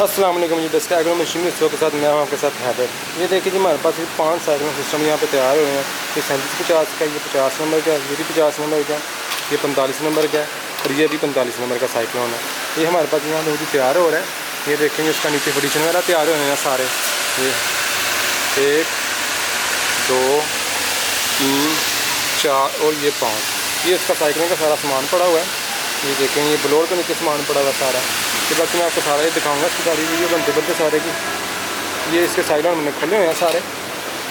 अस्सलाम वालेकुम जी। Dust agro machine के साथ मैं आपके साथ हैदर। ये देखिए जी, हमारे पास 5 साइकिल सिस्टम यहाँ पे तैयार हुए हैं। ये 3750 का, ये 50 नंबर का, ये भी 50 नंबर का, ये 45 नंबर का और ये भी 45 नंबर का साइक्लोन है। ये हमारे पास यहाँ बहुत ही तैयार हो रहा है। ये देखेंगे इसका नीचे फिटिशन वगैरह तैयार हुए हैं सारे। ये 1 2 3 4 और ये 5। ये इसका साइकिलों का सारा सामान पड़ा हुआ है। ये देखें, ये ब्लोर के नीचे सामान पड़ा हुआ सारा। तो बाकी मैं आपको सारा ये दिखाऊंगा, इसकी सारी वीडियो बनते बनते सारे की। ये इसके साइकिल मैंने खोले हुए हैं सारे।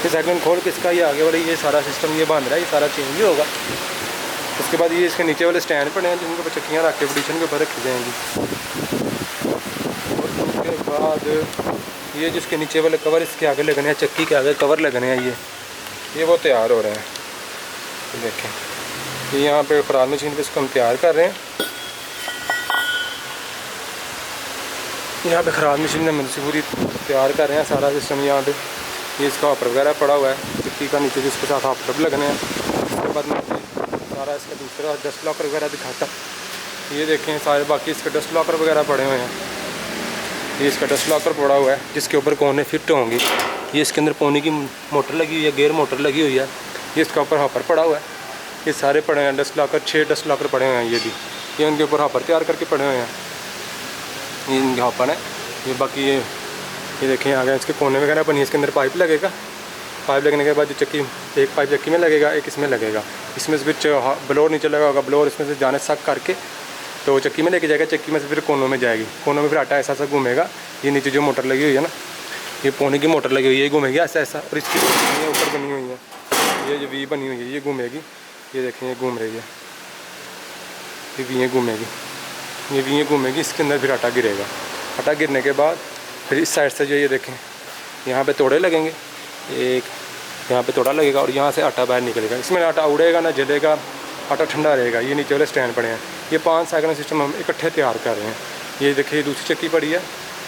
ये साइकिल खोल के इसका ये आगे वाले ये सारा सिस्टम ये बंद रहा है, ये सारा चेंज ही होगा। उसके बाद ये इसके नीचे वाले स्टैंड पड़े हैं जिनके ऊपर चक्कियाँ रख के पोजीशन के ऊपर रखी जाएंगी। और उसके बाद ये जिसके नीचे वाले कवर इसके आगे लगने हैं, चक्की के आगे कवर लगने हैं, ये वो तैयार हो रहे हैं। देखें, ये यहाँ पे खराद मशीन पे इसको हम तैयार कर रहे हैं। यहाँ पे खराद मशीन में से पूरी तैयार कर रहे हैं सारा सिस्टम। यहाँ पे ये इसका ऑपर वगैरह पड़ा हुआ है, चक्की का नीचे जिसके साथ ऑपर लगने हैं। उसके बाद मैं सारा इसका दूसरा डस्ट लॉकर वगैरह दिखाता। ये देखें सारे बाकी इसके डस्ट लॉकर वगैरह पड़े हुए हैं। ये इसका डस्ट लॉकर पड़ा हुआ है जिसके ऊपर कोने फिट होंगे। ये इसके अंदर पानी की मोटर लगी हुई है, गेयर मोटर लगी हुई है। ये इसका ऊपर हॉपर पड़ा हुआ है। ये सारे पड़े हैं डस्ट लॉकर, 6 डस्ट लॉकर पड़े हुए हैं। ये उनके ऊपर हॉपर तैयार करके पड़े हुए हैं। ये इनके हॉपर है। ये बाकी ये देखें आगे इसके कोने वगैरह बनी है। इसके अंदर पाइप लगेगा। पाइप लगने के बाद जो चक्की, एक पाइप चक्की में लगेगा, एक इसमें लगेगा। इसमें से फिर ब्लोर नीचे लगा होगा, ब्लोर इसमें से जाने सक करके तो चक्की में लेके जाएगा। चक्की में से फिर कोनों में जाएगी। कोनों में फिर आटा ऐसा घूमेगा। ये नीचे जो मोटर लगी हुई है ना, ये पानी की मोटर लगी हुई है, ये घूमेगी ऐसा ऐसा। और इसकी ऊपर बनी हुई है, ये जो वी बनी हुई है, ये घूमेगी। ये देखें, ये घूम रही है, ये वी घूमेगी, ये वी घूमेगी। इसके अंदर फिर आटा गिरेगा। आटा गिरने के बाद फिर इस साइड से जो ये देखें, यहाँ पे तोड़े लगेंगे। एक यहाँ पे तोड़ा लगेगा और यहाँ से आटा बाहर निकलेगा। इसमें आटा उड़ेगा ना जलेगा, आटा ठंडा रहेगा। ये नीचे वाले स्टैंड पड़े हैं। ये 5 साइकिल सिस्टम हम इकट्ठे तैयार कर रहे हैं। ये देखिए दूसरी चक्की पड़ी है,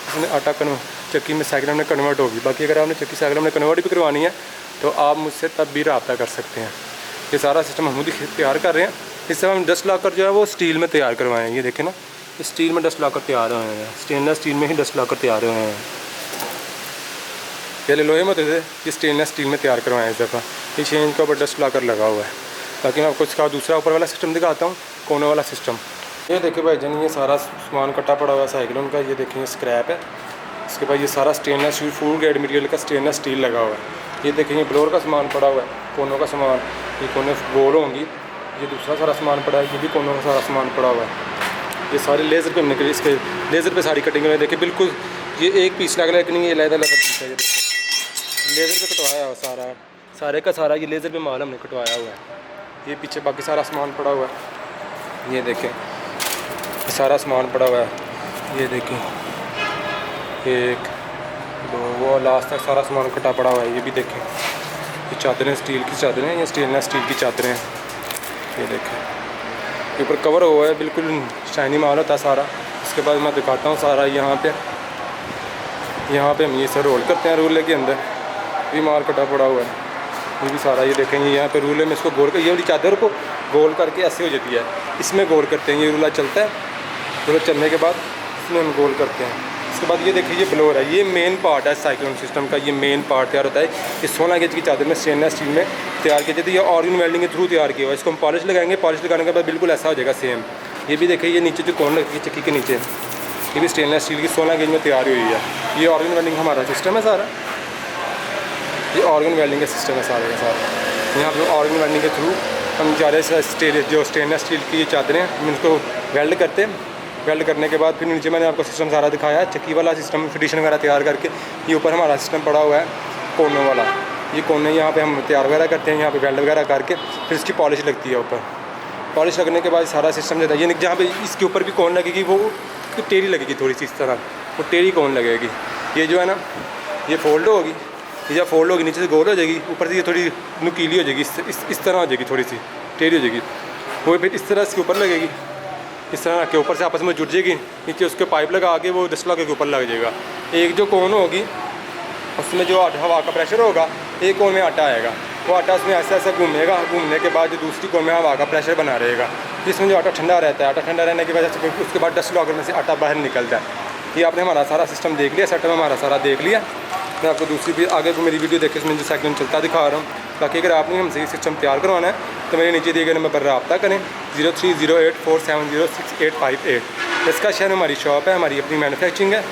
इसमें आटा चक्की में साइकिल में कन्वर्ट होगी। बाकी अगर आपने चक्की साइकिल में कन्वर्ट भी करवानी है तो आप मुझसे तब भी रब्ता कर सकते हैं। ये सारा सिस्टम हम तैयार कर रहे हैं। इससे हम डस्ट लॉकर जो है वो स्टील में तैयार करवाएं। ये देखें ना, स्टील में डस्ट लॉकर तैयार हुए हैं। स्टेनलेस स्टील में ही डस्ट लॉकर तैयार हुए हैं। पहले लोहे में होते थे, ये स्टेनलेस स्टील में तैयार करवाएं इस दफ़ा। ये चेंज के ऊपर डस्ट लॉकर लगा हुआ है। बाकी मैं आपको इसका दूसरा ऊपर वाला सिस्टम दिखाता हूँ, कोने वाला सिस्टम। ये देखिए भाई जान, ये सारा सामान कट्टा पड़ा हुआ है साइकिल उनका। ये देखिए स्क्रैप है। इसके बाद ये सारा stainless steel, full grade material का स्टेनलेस स्टील लगा हुआ है। ये देखेंगे ब्लोर का सामान पड़ा हुआ है, कोनों का सामान। ये कोने गोल होंगी। ये दूसरा सारा सामान पड़ा है, ये भी कोनों का सारा सामान पड़ा हुआ है। ये सारे लेज़र पे हमने के लिए इसके लेज़र पे सारी कटिंग है। देखिए बिल्कुल ये एक पीस लग रहा है कि नहीं, ये लहदा पीस है। ये देखिए लेज़र पे कटवाया हुआ सारे का सारा। ये लेज़र पे माल हमने कटवाया हुआ है। ये पीछे बाकी सारा सामान पड़ा हुआ है। ये देखें सारा सामान पड़ा हुआ है। ये देखें 1 2 वो लास्ट तक सारा सामान कटा पड़ा हुआ है। ये भी देखें, ये चादरें स्टील की चादरें हैं, ये स्टेनलेस स्टील की चादरें हैं। ये देखें ये ऊपर कवर हुआ है, बिल्कुल शाइनी माल होता है सारा। इसके बाद मैं दिखाता हूँ सारा। यहाँ पे हम ये सर रोल करते हैं रूले के अंदर। ये माल कटा पड़ा हुआ है। ये भी सारा ये देखेंगे यहाँ पे रूले में इसको गोल कर, ये वाली चादर को गोल करके ऐसे हो जाती है, इसमें गोल करते हैं। ये रूला चलता है, रूला चलने के बाद इसमें हम गोल करते हैं। उसके बाद ये देखिए ये ब्लोर है, ये मेन पार्ट है साइक्लोन सिस्टम का। ये मेन पार्ट तैयार होता है। ये 16 गेज की चादर में स्टेनलेस स्टील में तैयार किया जाता है। ये ऑर्गन वेल्डिंग के थ्रू तैयार किया हुआ है। इसको हम पॉलिश लगाएंगे, पॉलिश लगाने के बाद बिल्कुल ऐसा हो जाएगा सेम। ये भी देखिए, ये नीचे जो कोन लगी चक्की के नीचे, ये भी स्टेनलेस स्टील की 16 गेज में तैयार हुई है। ये ऑर्गन वेल्डिंग हमारा सिस्टम है सारा। ये ऑर्गन वेल्डिंग का सिस्टम है सारे का सारा। यहाँ पर ऑर्गन वेल्डिंग के थ्रू हम ज़्यादा जो स्टेनलेस स्टील की ये चादरें हम इनको वेल्ड करते हैं। वेल्ड करने के बाद फिर नीचे मैंने आपको सिस्टम सारा दिखाया है, चक्की वाला सिस्टम, फिटिशन वगैरह तैयार करके। ये ऊपर हमारा सिस्टम पड़ा हुआ है कोनों वाला। ये कोने यहाँ पे हम तैयार वगैरह करते हैं, यहाँ पे वेल्ड वगैरह करके फिर इसकी पॉलिश लगती है ऊपर। पॉलिश लगने के बाद सारा सिस्टम जाता है। ये जहाँ पे इसके ऊपर भी कोन लगेगी वो टेढ़ी लगेगी थोड़ी सी, इस तरह वो टेढ़ी कोन लगेगी। ये जो है ना, ये फोल्ड होगी, ये जब फोल्ड होगी नीचे से गोल हो जाएगी, ऊपर से ये थोड़ी नुकीली हो जाएगी, इस तरह हो जाएगी, थोड़ी सी टेढ़ी हो जाएगी। वो फिर इस तरह इसके ऊपर लगेगी, इस तरह के ऊपर से आपस में जुड़ जाएगी। नीचे उसके पाइप लगा के वो डस्ट लॉकर के ऊपर लग जाएगा। एक जो कोन होगी उसमें जो हवा का प्रेशर होगा, एक कोन में आटा आएगा, वो आटा उसमें ऐसा ऐसा घूमेगा। घूमने के बाद जो दूसरी कोन में हवा का प्रेशर बना रहेगा, जिसमें जो आटा ठंडा रहता है। आटा ठंडा रहने की वजह से उसके बाद डस्ट लॉकर में से आटा बाहर निकलता है। ये आपने हमारा सारा सिस्टम देख लिया, सेटअप हमारा सारा देख लिया। मैं आपको दूसरी भी आगे मेरी वीडियो देखे इसमें जो सेकंड चलता दिखा रहा हूँ। बाकी अगर आपने हमसे ये सिस्टम तैयार करवाना है तो मेरे नीचे दिए गए नंबर पर रब्ता करें 0308470688। इसका शहर में हमारी शॉप है, हमारी अपनी मैन्युफैक्चरिंग है।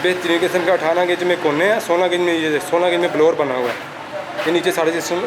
बेहतरीन किस्म का 18 गेज में कोने हैं, 16 गेज में, ये 16 गेज में ब्लोअर बना हुआ है। ये नीचे सारे सिस्टम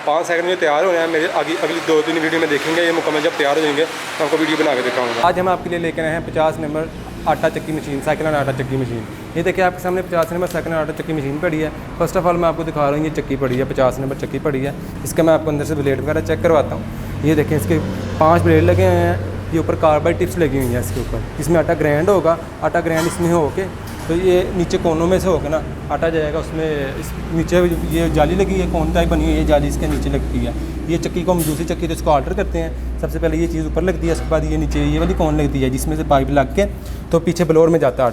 5 सेकंड में तैयार हो रहे हैं। मेरे अगली 2-3 वीडियो में देखेंगे ये मुकम्मल जब तैयार हो जाएंगे तो आपको वीडियो बना के दिखाऊंगा। आज हम आपके लिए लेकर आए हैं 50 नंबर आटा चक्की मशीन, साइकिल एंड आटा चक्की मशीन। ये देखिए आपके सामने 50 नंबर साइकिल एंड आटा चक्की मशीन पड़ी है। फर्स्ट ऑफ ऑल मैं आपको दिखा रहा हूँ, ये चक्की पड़ी है, 50 नंबर चक्की पड़ी है। इसका मैं आपको अंदर से ब्लेड वगैरह चेक करवाता हूँ। ये देखें इसके 5 ब्लेड लगे हुए हैं। ये ऊपर कार्बाइड टिप्स लगी हुई हैं इसके ऊपर। इसमें आटा ग्राइंड होगा। आटा ग्राइंड इसमें होके तो ये नीचे कोनों में से होकर ना आटा जाएगा उसमें। इस नीचे ये जाली लगी है, कोन टाइप बनी हुई है, ये जाली इसके नीचे लगती है। ये चक्की को हम दूसरी चक्की तो इसको ऑल्टर करते हैं। सबसे पहले ये चीज़ ऊपर लगती है, उसके बाद ये नीचे ये वाली कोन लगती है जिसमें से पाइप लग के तो पीछे ब्लोअर में जाता है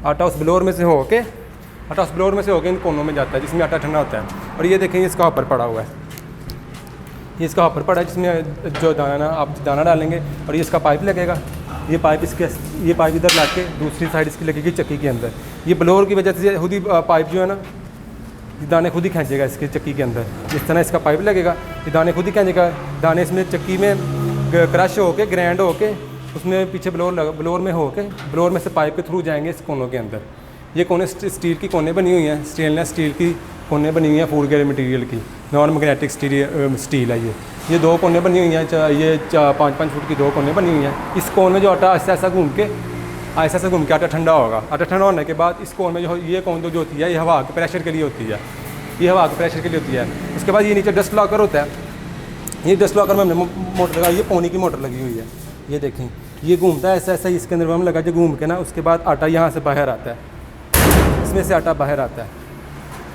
आटा उस ब्लोअर में से होके इन कोनों में जाता है जिसमें आटा ठंडा होता है। और ये देखें इसका ऊपर पड़ा हुआ है, ये इसका ऊपर पड़ा है जिसमें जो दाना आप दाना डालेंगे और ये इसका पाइप लगेगा। ये पाइप इधर ला के दूसरी साइड इसकी लगेगी चक्की के अंदर। ये ब्लोअर की वजह से खुद ही पाइप जो है ना दाने खुद ही खींचेगा इसके चक्की के अंदर। इस तरह इसका पाइप लगेगा, ये दाने खुद ही खींचेगा। दाने इसमें चक्की में क्रश होके ग्राइंड होके उसमें पीछे ब्लोअर में होके ब्लोअर में से पाइप के थ्रू जाएंगे इस कोनों के अंदर। ये कोने स्टील की कोने बनी हुई हैं, स्टेनलेस स्टील की कोने बनी हुई हैं, फूड ग्रेड मटेरियल की, नॉन मैग्नेटिक स्टील है। ये 2 कोने बनी हुई हैं, ये 5-5 फुट की 2 कोने बनी हुई हैं। इस कोन में जो आटा ऐसा घूम के आटा ठंडा होगा। आटा ठंडा होने के बाद इस कोन में जो ये कोन जो होती है ये हवा के प्रेशर के लिए होती है, उसके बाद ये नीचे डस्ट लॉकर होता है। ये डस्ट लॉकर में हमने मोटर लगाई है, पौनी की मोटर लगी हुई है। ये देखें ये घूमता है ऐसा इसके अंदर हम लगा के घूम के ना, उसके बाद आटा यहाँ से बाहर आता है, इसमें से आटा बाहर आता है।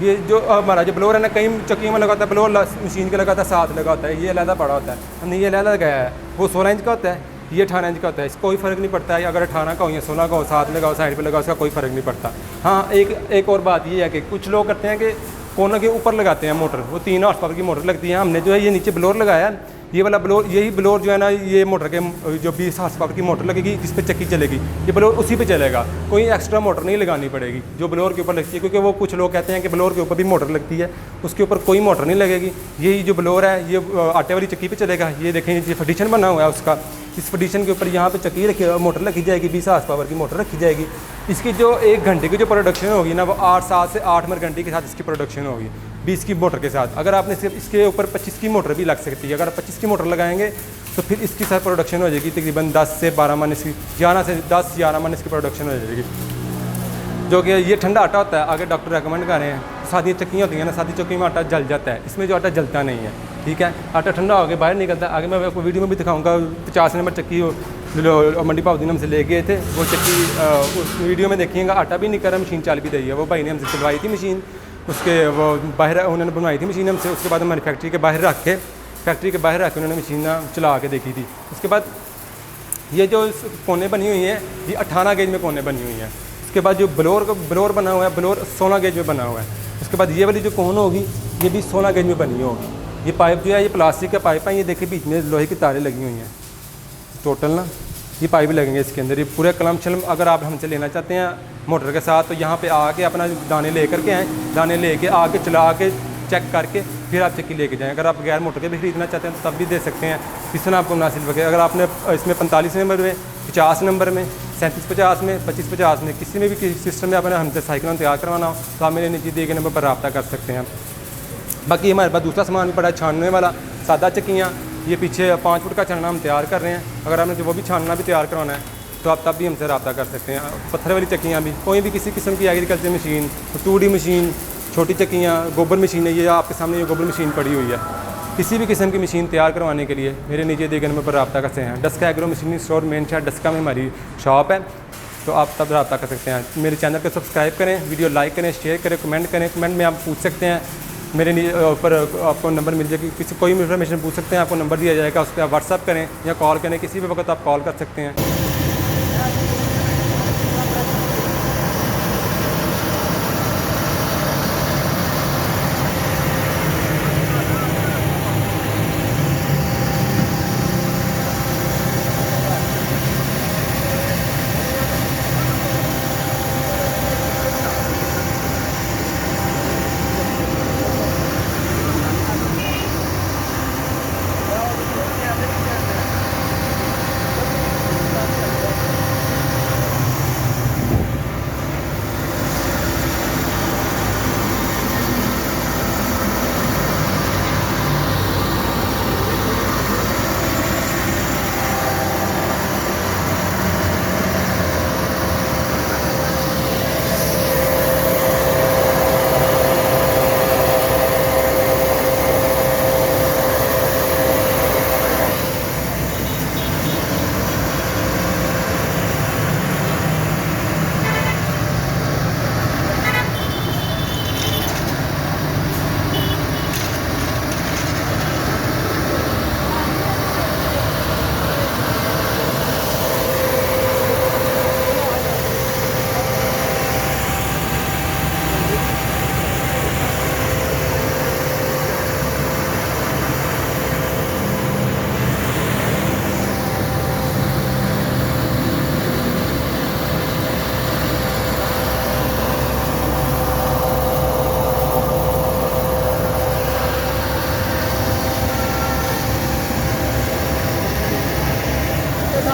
ये जो हमारा जो ब्लोअर है ना, कई चक्कियों में लगाता है ब्लोअर मशीन के लगाता है, साथ लगा होता है, ये अलहदा पड़ा होता है। हमने ये अलहदा लगाया है, वो 16 इंच का होता है, ये 18 इंच का होता है। इसको कोई फ़र्क नहीं पड़ता है, अगर 18 का हो या 16 का हो, साथ लगाओ साइड पे लगाओ, उसका कोई फ़र्क नहीं पड़ता। हाँ एक और बात ये है कि कुछ लोग करते हैं कि कोनों के ऊपर लगाते हैं मोटर, वो 3 हॉर्स पावर की मोटर लगती है। हमने जो है ये नीचे ब्लोअर लगाया, ये वाला ब्लोअर, यही ब्लोअर जो है ना, ये मोटर के जो 20 हॉर्स पावर की मोटर लगेगी जिस पे चक्की चलेगी, ये ब्लोअर उसी पे चलेगा, कोई एक्स्ट्रा मोटर नहीं लगानी पड़ेगी जो ब्लोअर के ऊपर लगती है। क्योंकि वो कुछ लोग कहते हैं कि ब्लोअर के ऊपर भी मोटर लगती है, उसके ऊपर कोई मोटर नहीं लगेगी। यही जो ब्लोअर है ये आटे वाली चक्की पे चलेगा। ये देखें ये फटिशन बना हुआ है उसका, इस फटिशन के ऊपर यहाँ पे चक्की रखी मोटर रखी जाएगी, 20 हॉर्स पावर की मोटर रखी जाएगी। इसकी जो 1 घंटे की जो प्रोडक्शन होगी ना, वो 7 से 8 घंटे के साथ इसकी प्रोडक्शन होगी 20 की मोटर के साथ। अगर आपने सिर्फ इसके ऊपर 25 की मोटर भी लग सकती है, अगर 25 की मोटर लगाएंगे तो फिर इसकी साथ प्रोडक्शन हो जाएगी तकरीबन 10 से 12 मन इसकी, 11 से 10-11 मन इसकी प्रोडक्शन हो जाएगी। जो कि ये ठंडा आटा होता है, आगे डॉक्टर रेकमेंड कर रहे हैं। सादी चक्कियाँ होती हैं ना, सादी चक्की में आटा जल जाता है, इसमें जो आटा जलता नहीं है, ठीक है। आटा ठंडा होकर बाहर निकलता है। आगे मैं आपको वीडियो में भी दिखाऊंगा, 50 नंबर चक्की मंडी पावदीन हमसे ले गए थे, वो चक्की उस वीडियो में देखिएगा। आटा भी निकल रहा, मशीन चाल भी रही है। वो भाई ने हमसे चलवाई थी मशीन, उसके वो बाहर उन्होंने बनवाई थी मशीन हमसे। उसके बाद हमारी फैक्ट्री के बाहर रख के उन्होंने मशीन चला के देखी थी। उसके बाद ये जो कोने बनी हुई हैं, ये 18 गेज में कोने बनी हुई हैं। उसके बाद जो ब्लोअर बना हुआ है, ब्लोअर 16 गेज में बना हुआ है। उसके बाद ये वाली जो कोन होगी ये भी 16 गेज में बनी होगी। ये पाइप जो है ये प्लास्टिक का पाइप है, ये देखिए बीच में लोहे की तारें लगी हुई हैं। टोटल ना ये पाइप लगेंगे इसके अंदर। ये पूरे कलम शलम अगर आप हमसे लेना चाहते हैं मोटर के साथ, तो यहाँ पे आके अपना दाने ले करके आएँ, दाने लेके आके चला के चेक करके फिर आप चक्की लेके जाएँ। अगर आप गैर मोटर के भी खरीदना चाहते हैं तो तब भी दे सकते हैं, कितना आपको मुनासिब लगे। अगर आपने इसमें 45 नंबर में, 50 नंबर में, 3750 में, 2550 में, किसी में भी सिस्टम में अपने हमसे साइकिल तैयार करवाना हो तो आप मेरे नीचे दिए गए नंबर पर रब्ता कर सकते हैं। बाकी हमारे पास दूसरा सामान भी पड़ा है, छानने वाला सादा चक्कियाँ। ये पीछे 5 फुट का छानना हम तैयार कर रहे हैं। अगर आपने जो वो भी छानना भी तैयार करवाना है तो आप तब भी हमसे रब्ता कर सकते हैं। पत्थर वाली चक्कियाँ भी, कोई भी किसी किस्म की एग्रीकल्चर मशीन, 2D मशीन, छोटी चक्कियाँ, गोबर मशीन है, ये आपके सामने ये गोबर मशीन पड़ी हुई है। किसी भी किस्म की मशीन तैयार करवाने के लिए मेरे नीचे दिए गए नंबर पर रब्ता करते हैं। Daska agro machinery store, main शहर डस्का में हमारी शॉप है, तो आप तब रब्ता कर सकते हैं। मेरे चैनल को सब्सक्राइब करें, वीडियो लाइक करें, शेयर करें, कमेंट करें। कमेंट में आप पूछ सकते हैं, मेरे ऊपर आपको नंबर मिल जाएगी, किसी कोई भी इन्फॉर्मेशन पूछ सकते हैं, आपको नंबर दिया जाएगा, उस पर आप व्हाट्सअप करें या कॉल करें, किसी भी वक्त आप कॉल कर सकते हैं।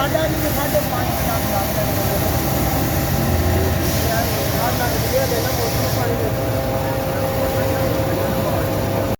ज़्यादा नहीं है, 5.5 लाख का। यार, 8 लाख रुपया देना, मोटर में पानी